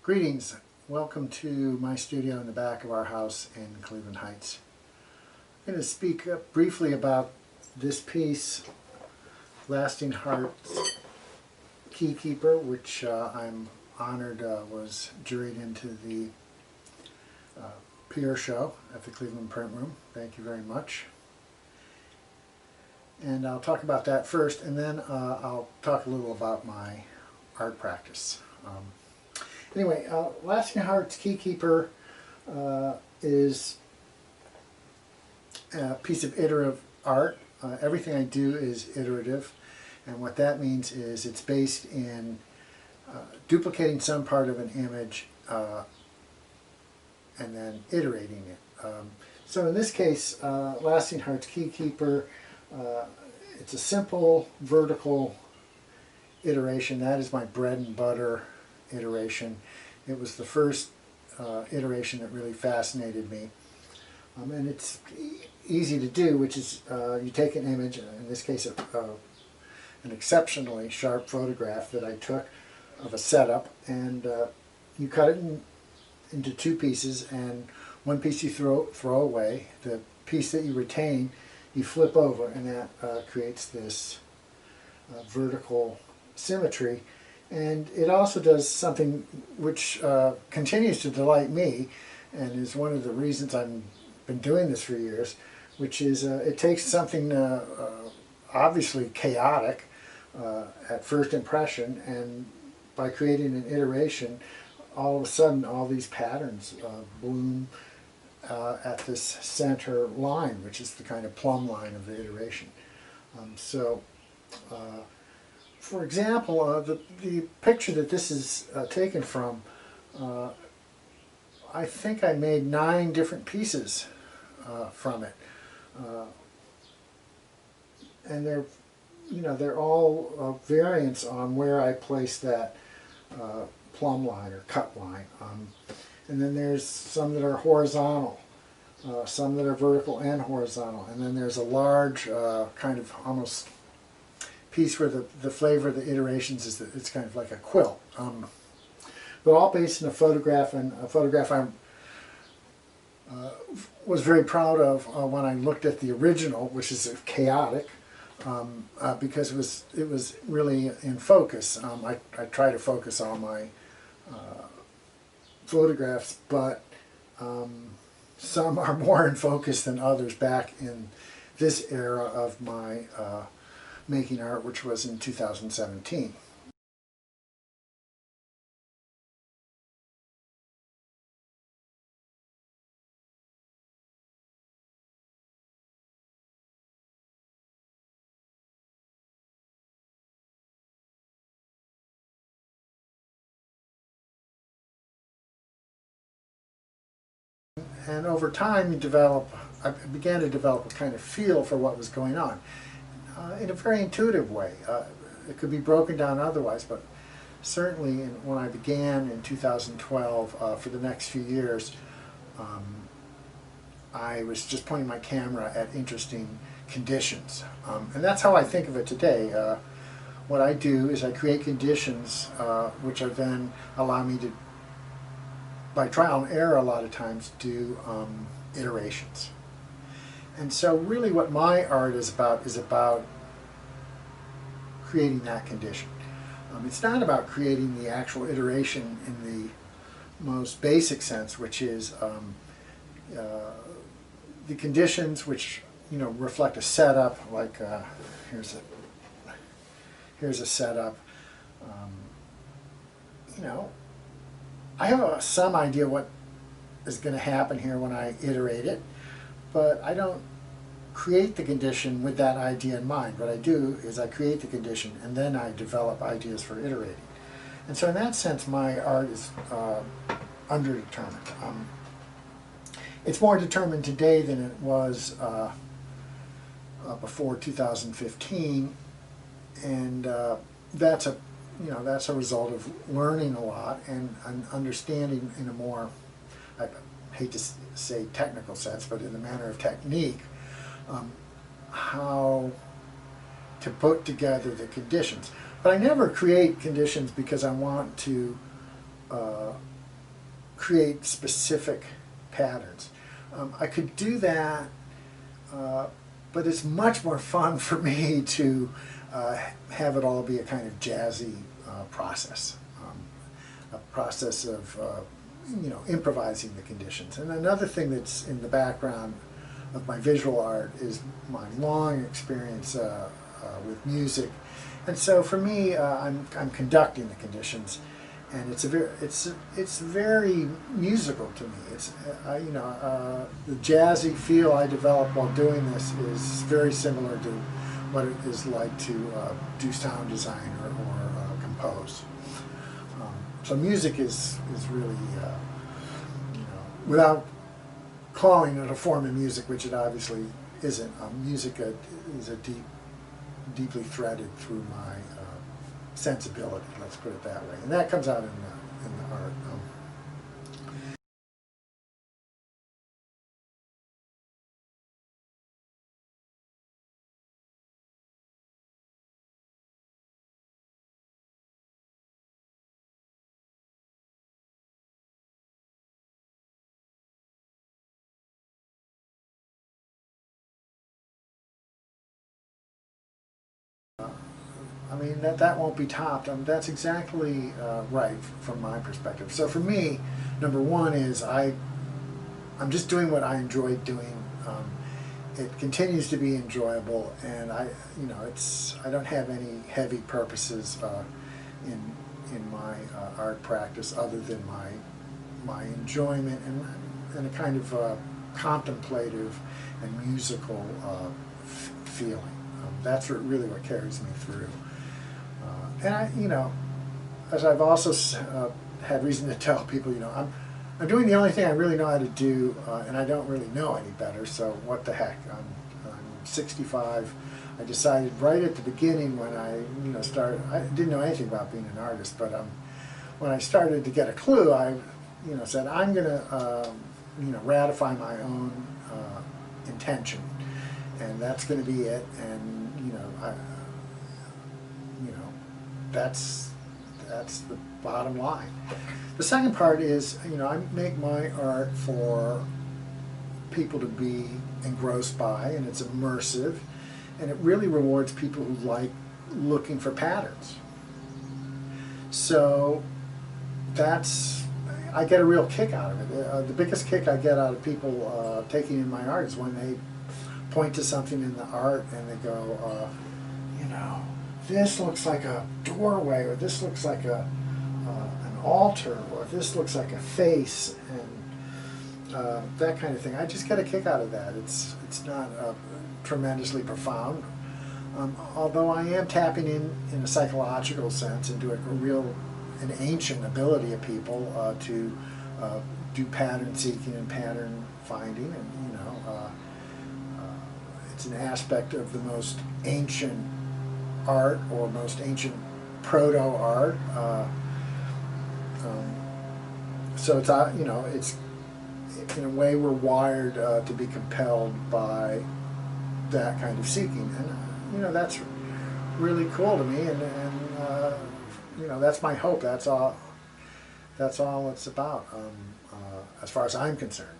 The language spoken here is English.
Greetings. Welcome to my studio in the back of our house in Cleveland Heights. I'm going to speak briefly about this piece, Lasting Hearts Keykeeper, which I'm honored was juried into the PR show at the Cleveland Print Room. Thank you very much. And I'll talk about that first, and then I'll talk a little about my art practice. Anyway, Lasting Hearts Keykeeper is a piece of iterative art. Everything I do is iterative, and what that means is it's based in duplicating some part of an image and then iterating it. So in this case, Lasting Hearts Keykeeper, it's a simple vertical iteration. That is my bread and butter iteration. It was the first iteration that really fascinated me. And it's easy to do, which is you take an image, in this case an exceptionally sharp photograph that I took of a setup, and you cut it into two pieces, and one piece you throw away. The piece that you retain you flip over, and that creates this vertical symmetry. And it also does something which continues to delight me, and is one of the reasons I've been doing this for years, which is it takes something obviously chaotic at first impression, and by creating an iteration, all of a sudden all these patterns bloom at this center line, which is the kind of plumb line of the iteration. For example, the picture that this is taken from, I think I made 9 different pieces from it, and they're all variants on where I place that plumb line or cut line. And then there's some that are horizontal, some that are vertical and horizontal, and then there's a large kind of almost piece where the flavor of the iterations is that it's kind of like a quilt. But all based in a photograph, and a photograph I was very proud of when I looked at the original, which is chaotic, because it was really in focus. I try to focus all my photographs, but some are more in focus than others back in this era of my making art, which was in 2017. And over time I began to develop a kind of feel for what was going on in a very intuitive way. It could be broken down otherwise, but certainly when I began in 2012, for the next few years, I was just pointing my camera at interesting conditions. And that's how I think of it today. What I do is I create conditions which are then allow me to, by trial and error a lot of times, do iterations. And so really what my art is about creating that condition. It's not about creating the actual iteration in the most basic sense, which is the conditions which reflect a setup, like here's a setup. I have some idea what is going to happen here when I iterate it, but I don't create the condition with that idea in mind. What I do is I create the condition, and then I develop ideas for iterating. And so in that sense, my art is underdetermined. It's more determined today than it was before 2015, and that's a result of learning a lot and understanding in a more, I hate to say technical sense, but in the manner of technique, how to put together the conditions. But I never create conditions because I want to create specific patterns. I could do that, but it's much more fun for me to have it all be a kind of jazzy process, a process of improvising the conditions. And another thing that's in the background of my visual art is my long experience with music, and so for me, I'm conducting the conditions, and it's very musical to me. It's the jazzy feel I develop while doing this is very similar to what it is like to do sound design or compose. So music is really without calling it a form of music, which it obviously isn't. Music is deeply threaded through my sensibility. Let's put it that way, and that comes out in the art. I mean, that won't be topped. That's exactly right from my perspective. So for me, number one is I'm just doing what I enjoy doing. It continues to be enjoyable, and I don't have any heavy purposes in my art practice other than my enjoyment and a kind of contemplative and musical feeling. That's really what carries me through. And as I've also had reason to tell people, I'm doing the only thing I really know how to do, and I don't really know any better. So what the heck? I'm 65. I decided right at the beginning when I started. I didn't know anything about being an artist, but when I started to get a clue, I said I'm going to ratify my own intention, and that's going to be it. And that's the bottom line. The second part is, I make my art for people to be engrossed by, and it's immersive, and it really rewards people who like looking for patterns. So I get a real kick out of it. The biggest kick I get out of people taking in my art is when they point to something in the art and they go, this looks like a doorway, or this looks like an altar, or this looks like a face, and that kind of thing. I just get a kick out of that. It's not tremendously profound, although I am tapping in a psychological sense into an ancient ability of people to do pattern seeking and pattern finding, and it's an aspect of the most ancient art or most ancient proto-art. So it's in a way we're wired to be compelled by that kind of seeking, and that's really cool to me, and that's my hope. That's all it's about, as far as I'm concerned.